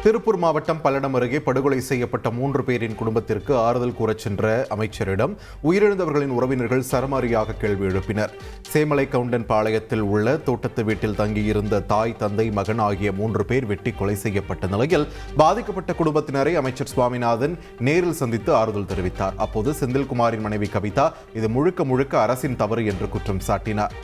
திருப்பூர் மாவட்டம் பல்லடம் அருகே படுகொலை செய்யப்பட்ட 3 பேரின் குடும்பத்திற்கு ஆறுதல் கூறச் சென்ற அமைச்சரிடம் உயிரிழந்தவர்களின் உறவினர்கள் சரமாரியாக கேள்வி எழுப்பினர். சேமலை கவுண்டன் பாளையத்தில் உள்ள தோட்டத்து வீட்டில் தங்கியிருந்த தாய், தந்தை, மகன் ஆகிய 3 பேர் வெட்டி கொலை செய்யப்பட்ட நிலையில் பாதிக்கப்பட்ட குடும்பத்தினரை அமைச்சர் சுவாமிநாதன் நேரில் சந்தித்து ஆறுதல் தெரிவித்தார். அப்போது செந்தில்குமாரின் மனைவி கவிதா இது முழுக்க அரசின் தவறு என்று குற்றம் சாட்டினார்.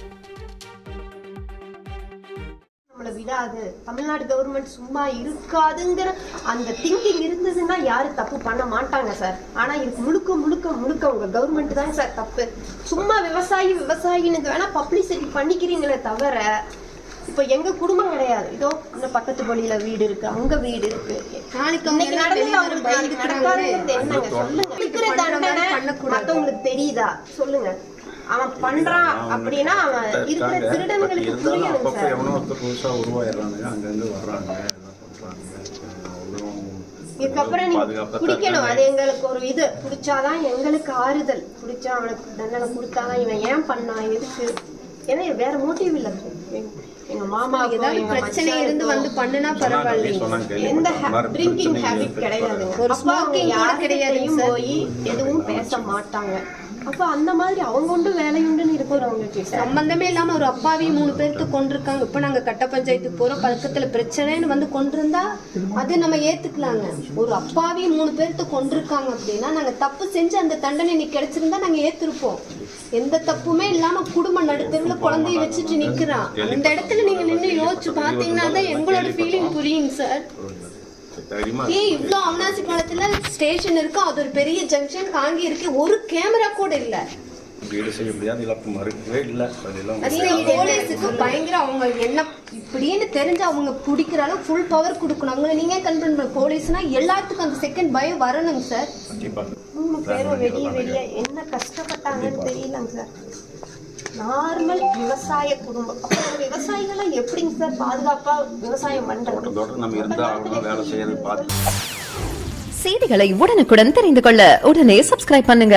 விடாது, தமிழ்நாடு கவர்மெண்ட் சும்மா இருக்காதுங்கிற அந்த திங்கிங் இருந்ததுன்னா யாரும் தப்பு பண்ண மாட்டாங்க சார். ஆனா இதுக்கு முழுக்க உங்க கவர்மெண்ட் தான் சார் தப்பு. சும்மா விவசாயின்னு வேணா பப்ளிசிட்டி பண்ணிக்கிறீங்களே தவிர இப்ப எங்க குடும்பம் கிடையாது. இதோ இந்த பக்கத்து பள்ளியில வீடு இருக்கு, அங்க வீடு இருக்கு. என்னங்க சொல்லுங்க, மத்தவங்களுக்கு தெரியுதா சொல்லுங்க. அவன் பண்றான் அப்படின்னா அவன் இருக்கிற திருடன்களுக்கு புரியணும் சார். இதுக்கப்புறம் நீங்க குடிக்கணும், அது எங்களுக்கு ஒரு இது குடிச்சாதான் எங்களுக்கு ஆறுதல். குடிச்சா அவனுக்கு தண்டனை கொடுத்தாதான் இவன் ஏன் பண்ணான், எதுக்கு, ஏன்னா வேற மோட்டிவ் இல்ல. எங்க மாமா ஏதாவது பிரச்சனை இருந்து வந்து பண்ணுனா பரவாயில்ல, எந்த ட்ரிங்கிங் ஹேபிட் கிடையாது, ஒரு ஸ்மோக்கிங் கிடையாது, போய் எதுவும் பேச மாட்டாங்க. அப்ப அந்த மாதிரி அவங்க உண்டு வேலையுண்டுன்னு இருக்கிறவங்க சம்பந்தமே இல்லாம ஒரு அப்பாவி 3 பேருக்கு கொண்டிருக்காங்க. இப்ப நாங்க கட்ட பஞ்சாயத்துக்கு போறோம், பக்கத்துல பிரச்சனைன்னு வந்து கொண்டிருந்தா அது நம்ம ஏத்துக்கலாங்க. ஒரு அப்பாவி 3 பேருக்கு கொண்டிருக்காங்க அப்படின்னா நாங்க தப்பு செஞ்சு அந்த தண்டனை இன்னைக்கு கிடைச்சிருந்தா நாங்க ஏத்திருப்போம். எந்த தப்புமே இல்லாம குடும்ப நடுத்தருல குழந்தைய வச்சுட்டு நிக்கிறான். அந்த இடத்துல நீங்க நின்று யோசிச்சு பாத்தீங்கன்னா தான் எங்களோட ஃபீலிங் புரியுங்க சார். இவ்வளவு அவனாசி காலத்துல ஸ்டேஷன் இருக்கு, அது ஒரு பெரிய ஜங்ஷன், காங்கி இருக்கு, ஒரு கேமரா கூட இல்ல. போலீஸுக்கு பயங்கர அவங்க என்ன இப்படின்னு தெரிஞ்சு அவங்க பிடிக்கிற அளவு ஃபுல் பவர் கொடுக்கணும். அவங்களை நீங்க கன்ஃபர்ம் பண்ண போலீஸ்னா எல்லாத்துக்கும் அந்த செகண்ட் பயம் வரணுங்க சார். 3 பேரும் வெளியே என்ன கஷ்டப்பட்டாங்கன்னு தெரியலங்க சார். நார்மல் விவசாய குடும்பம். அப்புறம் விவசாயிகளை எப்படிங்க சார் பாதுகாப்பா விவசாயம் பண்றது? செய்திகளை உடனுக்குடன் தெரிந்து கொள்ள உடனே சப்ஸ்கிரைப் பண்ணுங்க.